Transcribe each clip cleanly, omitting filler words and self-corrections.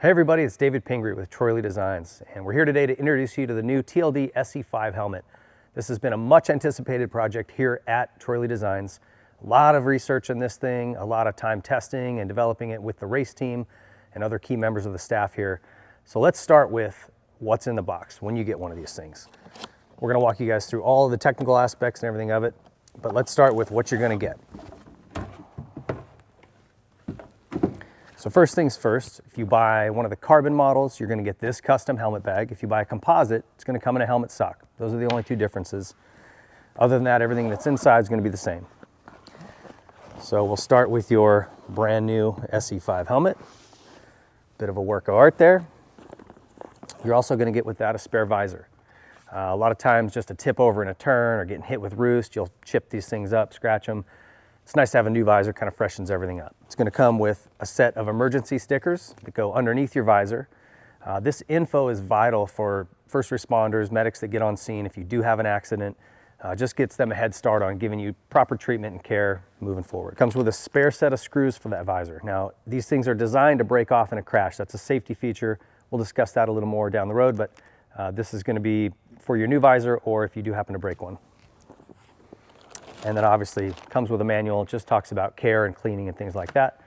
Hey everybody, it's David Pingree with Troy Designs, and we're here today to introduce you to the new TLD SE5 helmet. This has been a much anticipated project here at Troy Designs. A lot of research on this thing, a lot of time testing and developing it with the race team and other key members of the staff here. So let's start with what's in the box when you get one of these things. We're going to walk you guys through all of the technical aspects and everything of it, but let's start with what you're going to get. So first things first, if you buy one of the carbon models, you're going to get this custom helmet bag. If you buy a composite, it's going to come in a helmet sock. Those are the only two differences. Other than that, everything that's inside is going to be the same. So we'll start with your brand new SE5 helmet. Bit of a work of art there. You're also going to get with that a spare visor. A lot of times just a tip over in a turn or getting hit with roost, you'll chip these things up, scratch them. It's nice to have a new visor, kind of freshens everything up. It's going to come with a set of emergency stickers that go underneath your visor. This info is vital for first responders, medics that get on scene. If you do have an accident, just gets them a head start on giving you proper treatment and care moving forward. It comes with a spare set of screws for that visor. Now, these things are designed to break off in a crash. That's a safety feature. We'll discuss that a little more down the road, but this is going to be for your new visor or if you do happen to break one. And then obviously comes with a manual. It just talks about care and cleaning and things like that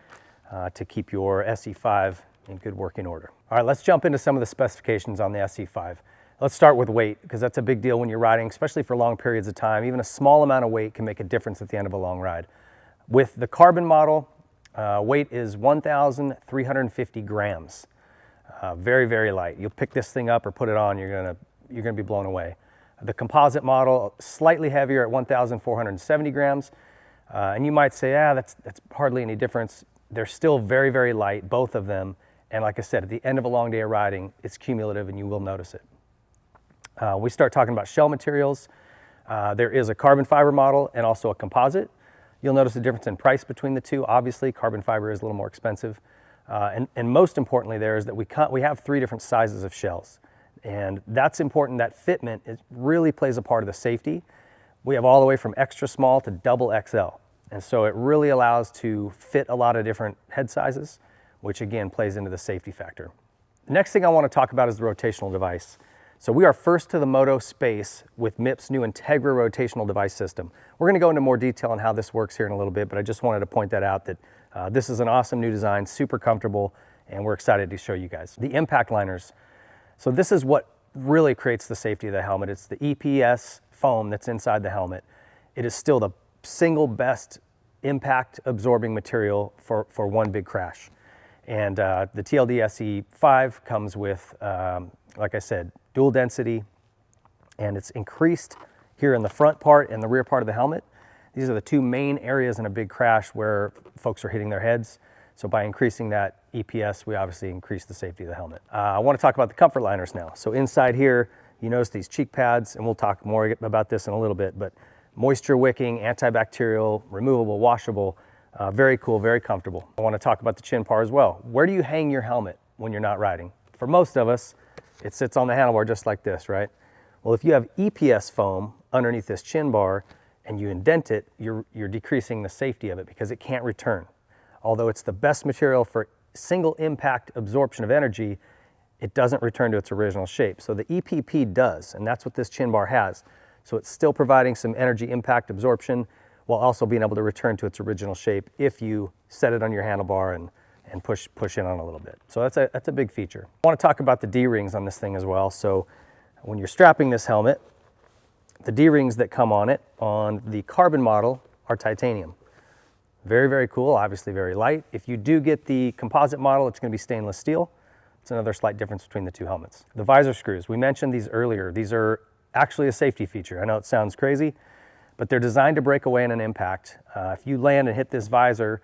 to keep your SE5 in good working order. All right, let's jump into some of the specifications on the SE5. Let's start with weight, because that's a big deal when you're riding, especially for long periods of time. Even a small amount of weight can make a difference at the end of a long ride. With the carbon model, weight is 1,350 grams. Very, very light. You'll pick this thing up or put it on, you're gonna be blown away. The composite model, slightly heavier at 1,470 grams. And you might say, that's hardly any difference. They're still very, very light, both of them. And like I said, at the end of a long day of riding, it's cumulative and you will notice it. We start talking about shell materials. There is a carbon fiber model and also a composite. You'll notice the difference in price between the two. Obviously, carbon fiber is a little more expensive. And most importantly there is that we have three different sizes of shells. And that's important. That fitment, it really plays a part of the safety. We have all the way from extra small to double XL. And so it really allows to fit a lot of different head sizes, which again plays into the safety factor. The next thing I want to talk about is the rotational device. So we are first to the moto space with MIPS' new Integra rotational device system. We're going to go into more detail on how this works here in a little bit, but I just wanted to point that out that this is an awesome new design, super comfortable, and we're excited to show you guys. The impact liners. So this is what really creates the safety of the helmet. It's the EPS foam that's inside the helmet. It is still the single best impact absorbing material for one big crash. And the TLD SE5 comes with, like I said, dual density, and it's increased here in the front part and the rear part of the helmet. These are the two main areas in a big crash where folks are hitting their heads. So by increasing that EPS, we obviously increase the safety of the helmet. I want to talk about the comfort liners now. So inside here, you notice these cheek pads, and we'll talk more about this in a little bit, but moisture wicking, antibacterial, removable, washable, very cool, very comfortable. I want to talk about the chin bar as well. Where do you hang your helmet when you're not riding? For most of us, it sits on the handlebar just like this, right? Well, if you have EPS foam underneath this chin bar and you indent it, you're decreasing the safety of it because it can't return. Although it's the best material for single impact absorption of energy, it doesn't return to its original shape. So the EPP does, and that's what this chin bar has. So it's still providing some energy impact absorption while also being able to return to its original shape if you set it on your handlebar and push in on a little bit. So that's a big feature. I want to talk about the D-rings on this thing as well. So when you're strapping this helmet, the D-rings that come on it on the carbon model are titanium. Very, very cool, obviously very light. If you do get the composite model, it's going to be stainless steel. It's another slight difference between the two helmets. The visor screws, we mentioned these earlier. These are actually a safety feature. I know it sounds crazy, but they're designed to break away in an impact. If you land and hit this visor,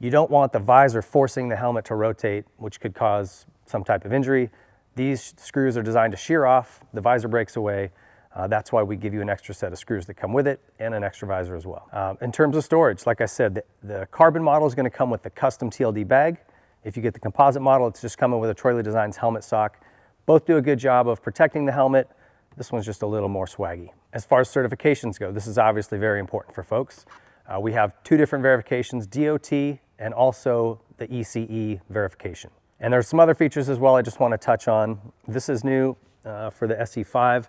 you don't want the visor forcing the helmet to rotate, which could cause some type of injury. These screws are designed to shear off, the visor breaks away. That's why we give you an extra set of screws that come with it and an extra visor as well. In terms of storage, like I said, the carbon model is going to come with the custom TLD bag. If you get the composite model, it's just coming with a Troy Designs helmet sock. Both do a good job of protecting the helmet. This one's just a little more swaggy. As far as certifications go, this is obviously very important for folks. We have two different verifications, DOT and also the ECE verification. And there's some other features as well I just want to touch on. This is new for the SE5,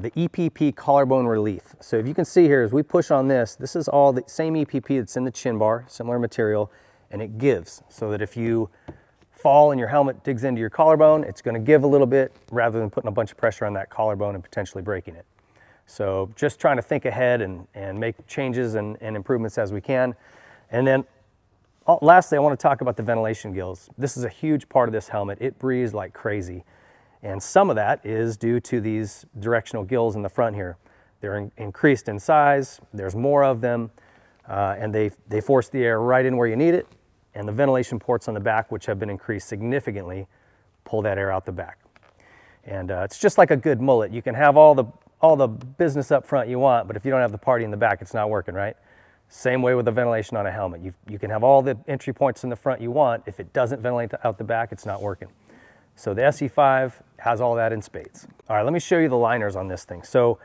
the EPP collarbone relief. So if you can see here, as we push on this, this is all the same EPP that's in the chin bar, similar material, and it gives so that if you fall and your helmet digs into your collarbone, it's going to give a little bit rather than putting a bunch of pressure on that collarbone and potentially breaking it. So just trying to think ahead and make changes and improvements as we can. And then lastly, I want to talk about the ventilation gills. This is a huge part of this helmet. It breathes like crazy. And some of that is due to these directional gills in the front here. They're increased in size, there's more of them, and they force the air right in where you need it. And the ventilation ports on the back, which have been increased significantly, pull that air out the back. And it's just like a good mullet. You can have all the business up front you want, but if you don't have the party in the back, it's not working, right? Same way with the ventilation on a helmet. You can have all the entry points in the front you want. If it doesn't ventilate out the back, it's not working. So the SE5 has all that in spades. All right, let me show you the liners on this thing. So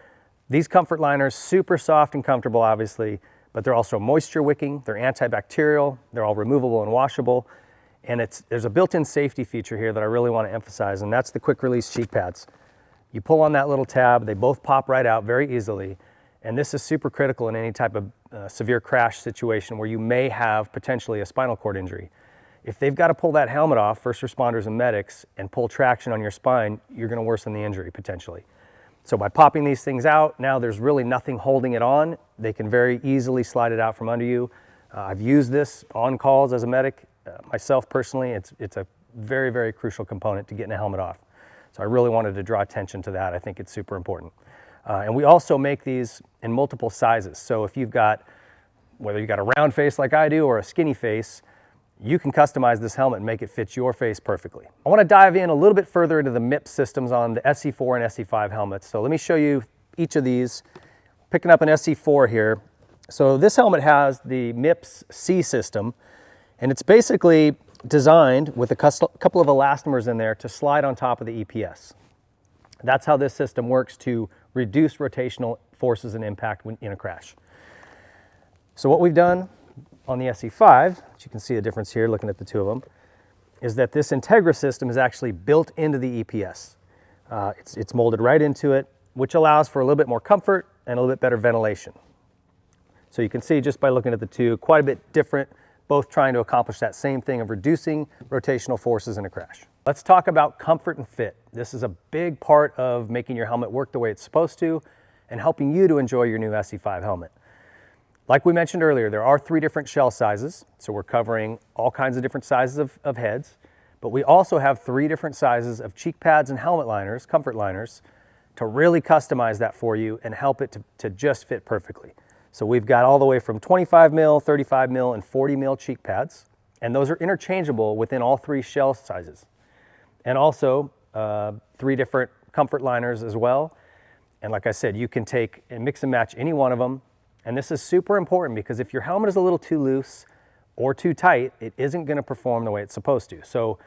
these comfort liners, super soft and comfortable, obviously, but they're also moisture wicking, they're antibacterial, they're all removable and washable, and there's a built-in safety feature here that I really want to emphasize, and that's the quick release cheek pads. You pull on that little tab, they both pop right out very easily, and this is super critical in any type of severe crash situation where you may have potentially a spinal cord injury. If they've got to pull that helmet off, first responders and medics, and pull traction on your spine, you're going to worsen the injury potentially. So by popping these things out, now there's really nothing holding it on. They can very easily slide it out from under you. I've used this on calls as a medic. Myself personally, it's a very, very crucial component to getting a helmet off. So I really wanted to draw attention to that. I think it's super important. And we also make these in multiple sizes. So if you've got, whether you've got a round face like I do or a skinny face, you can customize this helmet and make it fit your face perfectly. I want to dive in a little bit further into the MIPS systems on the SE4 and SE5 helmets. So let me show you each of these. Picking up an SE4 here. So this helmet has the MIPS C system, and it's basically designed with a couple of elastomers in there to slide on top of the EPS. That's how this system works to reduce rotational forces and impact in a crash. So what we've done on the SE5, which you can see the difference here looking at the two of them, is that this Integra system is actually built into the EPS. It's molded right into it, which allows for a little bit more comfort and a little bit better ventilation. So you can see just by looking at the two, quite a bit different, both trying to accomplish that same thing of reducing rotational forces in a crash. Let's talk about comfort and fit. This is a big part of making your helmet work the way it's supposed to and helping you to enjoy your new SE5 helmet. Like we mentioned earlier, there are 3 different shell sizes, so we're covering all kinds of different sizes of heads, but we also have 3 different sizes of cheek pads and helmet liners, comfort liners, to really customize that for you and help it to just fit perfectly. So we've got all the way from 25 mil, 35 mil, and 40 mil cheek pads, and those are interchangeable within all 3 shell sizes. And also 3 different comfort liners as well. And like I said, you can take and mix and match any one of them. And this is super important because if your helmet is a little too loose or too tight, it isn't going to perform the way it's supposed to. So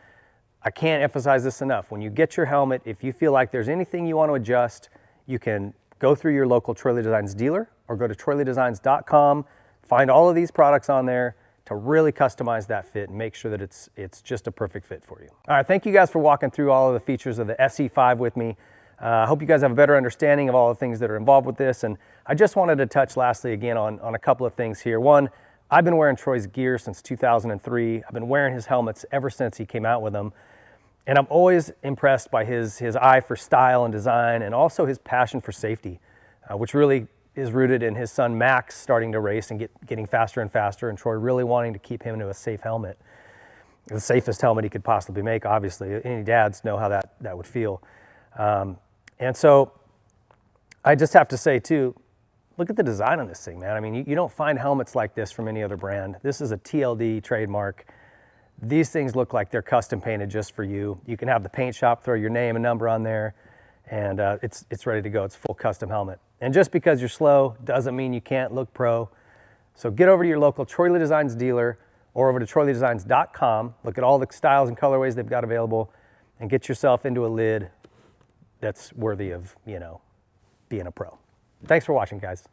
I can't emphasize this enough. When you get your helmet, if you feel like there's anything you want to adjust, you can go through your local Troyley Designs dealer or go to troyleydesigns.com, find all of these products on there to really customize that fit and make sure that it's just a perfect fit for you. All right, thank you guys for walking through all of the features of the SE5 with me. I hope you guys have a better understanding of all the things that are involved with this. And I just wanted to touch lastly again on a couple of things here. One, I've been wearing Troy's gear since 2003. I've been wearing his helmets ever since he came out with them. And I'm always impressed by his eye for style and design and also his passion for safety, which really is rooted in his son Max starting to race and getting faster and faster, and Troy really wanting to keep him into a safe helmet. The safest helmet he could possibly make, obviously. Any dads know how that would feel. And so I just have to say too, look at the design on this thing, man. I mean, you don't find helmets like this from any other brand. This is a TLD trademark. These things look like they're custom painted just for you. You can have the paint shop throw your name and number on there, and it's ready to go. It's a full custom helmet. And just because you're slow doesn't mean you can't look pro. So get over to your local Troyley Designs dealer or over to troyleydesigns.com. Look at all the styles and colorways they've got available and get yourself into a lid that's worthy of, being a pro. Thanks for watching, guys.